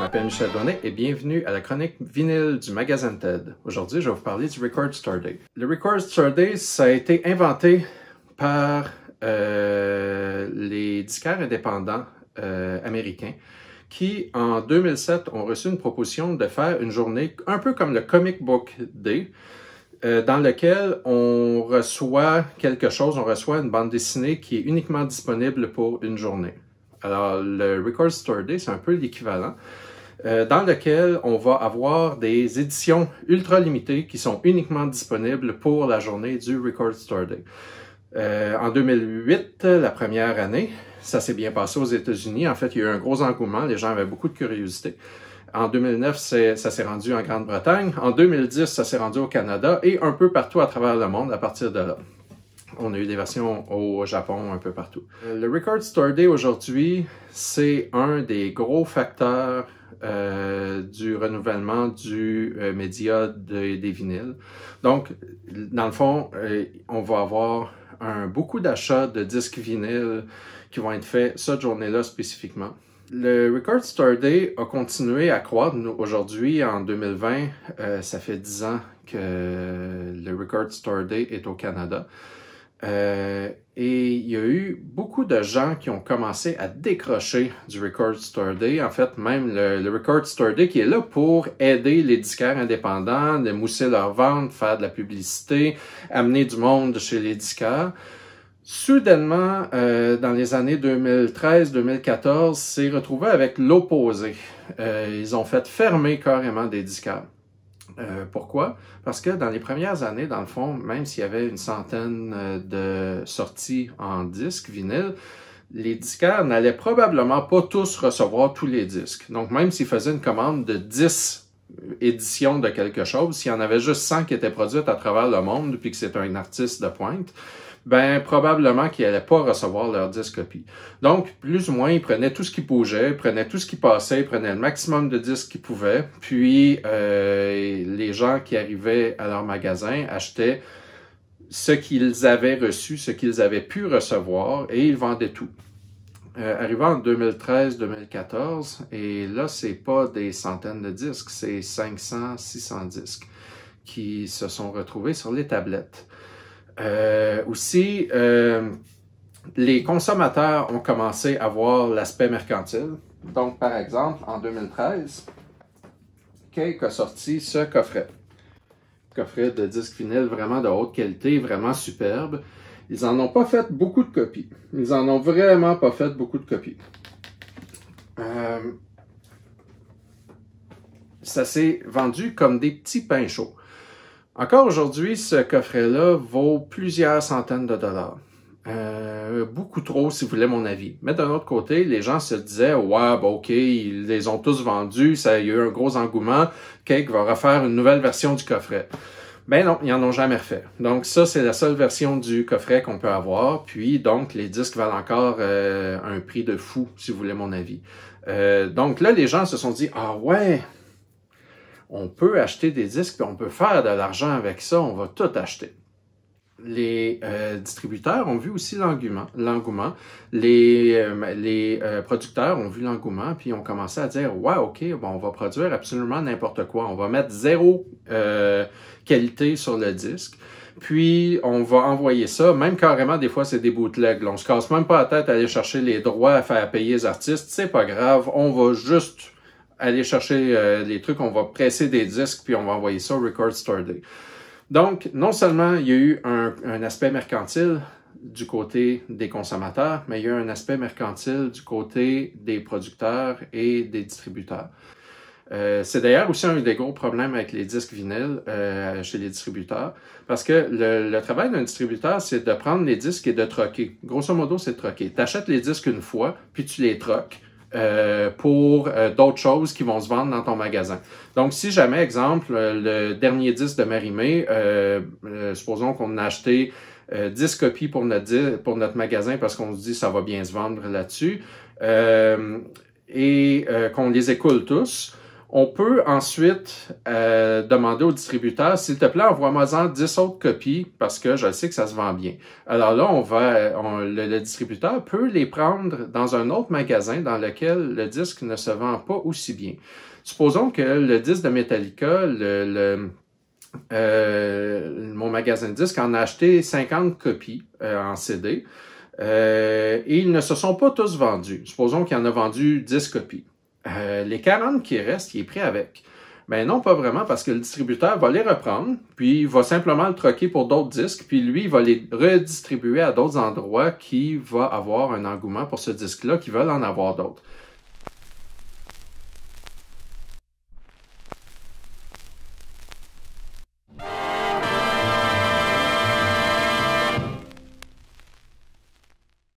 m'appelle Michel Donnet et bienvenue à la chronique vinyle du magasin TED. Aujourd'hui, je vais vous parler du Record Store Day. Le Record Store Day, ça a été inventé par les disquaires indépendants américains qui, en 2007, ont reçu une proposition de faire une journée un peu comme le Comic Book Day, dans lequel on reçoit quelque chose, on reçoit une bande dessinée qui est uniquement disponible pour une journée. Alors, le Record Store Day, c'est un peu l'équivalent, dans lequel on va avoir des éditions ultra limitées qui sont uniquement disponibles pour la journée du Record Store Day. En 2008, la première année, ça s'est bien passé aux États-Unis. En fait, il y a eu un gros engouement, les gens avaient beaucoup de curiosité. En 2009, ça s'est rendu en Grande-Bretagne. En 2010, ça s'est rendu au Canada et un peu partout à travers le monde à partir de là. On a eu des versions au Japon, un peu partout. Le Record Store Day aujourd'hui, c'est un des gros facteurs du renouvellement du média des vinyles. Donc, dans le fond, on va avoir beaucoup d'achats de disques vinyles qui vont être faits cette journée-là spécifiquement. Le Record Store Day a continué à croître. Aujourd'hui, en 2020, ça fait 10 ans que le Record Store Day est au Canada. Et il y a eu beaucoup de gens qui ont commencé à décrocher du Record Store Day. En fait, même le Record Store Day qui est là pour aider les disquaires indépendants, de mousser leurs ventes, faire de la publicité, amener du monde chez les disquaires. Soudainement, dans les années 2013-2014, s'est retrouvé avec l'opposé. Ils ont fait fermer carrément des disquaires. Pourquoi? Parce que dans les premières années, dans le fond, même s'il y avait une centaine de sorties en disques vinyle, les disquaires n'allaient probablement pas tous recevoir tous les disques. Donc, même s'ils faisaient une commande de 10 éditions de quelque chose, s'il y en avait juste 100 qui étaient produites à travers le monde, puis que c'est un artiste de pointe, ben probablement qu'ils n'allaient pas recevoir leurs 10 copies. Donc, plus ou moins, ils prenaient tout ce qui bougeait, ils prenaient tout ce qui passait, ils prenaient le maximum de disques qu'ils pouvaient, puis les gens qui arrivaient à leur magasin achetaient ce qu'ils avaient reçu, ce qu'ils avaient pu recevoir, et ils vendaient tout. Arrivant en 2013-2014, et là, c'est pas des centaines de disques, c'est 500-600 disques qui se sont retrouvés sur les tablettes. Aussi, les consommateurs ont commencé à voir l'aspect mercantile. Donc, par exemple, en 2013, Cake a sorti ce coffret. Coffret de disques vinyles vraiment de haute qualité, vraiment superbe. Ils en ont pas fait beaucoup de copies. Ils en ont vraiment pas fait beaucoup de copies. Ça s'est vendu comme des petits pains chauds. Encore aujourd'hui, ce coffret-là vaut plusieurs centaines de dollars. Beaucoup trop, si vous voulez mon avis. Mais d'un autre côté, les gens se disaient « Ouais, bah ok, ils les ont tous vendus, il y a eu un gros engouement, Cake va refaire une nouvelle version du coffret. » Ben non, ils n'en ont jamais refait. Donc ça, c'est la seule version du coffret qu'on peut avoir. Puis donc, les disques valent encore un prix de fou, si vous voulez mon avis. Donc là, les gens se sont dit « Ah ouais! » On peut acheter des disques et on peut faire de l'argent avec ça, on va tout acheter. Les distributeurs ont vu aussi l'engouement. Les producteurs ont vu l'engouement puis ont commencé à dire « Ouais, ok, bon, on va produire absolument n'importe quoi. On va mettre zéro qualité sur le disque. Puis, on va envoyer ça, même carrément, des fois, c'est des bootlegs. On se casse même pas la tête à aller chercher les droits à faire payer les artistes. C'est pas grave, on va juste aller chercher les trucs, on va presser des disques, puis on va envoyer ça au Record Store Day. Donc, non seulement il y a eu un aspect mercantile du côté des consommateurs, mais il y a eu un aspect mercantile du côté des producteurs et des distributeurs. C'est d'ailleurs aussi un des gros problèmes avec les disques vinyles chez les distributeurs, parce que le travail d'un distributeur, c'est de prendre les disques et de troquer. Grosso modo, c'est de troquer. Tu achètes les disques une fois, puis tu les troques. Pour d'autres choses qui vont se vendre dans ton magasin. Donc, si jamais, exemple, le dernier disque de Mérimée, supposons qu'on a acheté 10 copies pour notre magasin parce qu'on se dit ça va bien se vendre là-dessus, et qu'on les écoule tous, On peut ensuite demander au distributeur, s'il te plaît, envoie-moi-en 10 autres copies parce que je sais que ça se vend bien. Alors là, le distributeur peut les prendre dans un autre magasin dans lequel le disque ne se vend pas aussi bien. Supposons que le disque de Metallica, mon magasin de disques en a acheté 50 copies en CD et ils ne se sont pas tous vendus. Supposons qu'il en a vendu 10 copies. Les 40 qui restent, il est pris avec. Mais non, pas vraiment, parce que le distributeur va les reprendre, puis il va simplement le troquer pour d'autres disques, puis lui, il va les redistribuer à d'autres endroits qui vont avoir un engouement pour ce disque-là, qui veulent en avoir d'autres.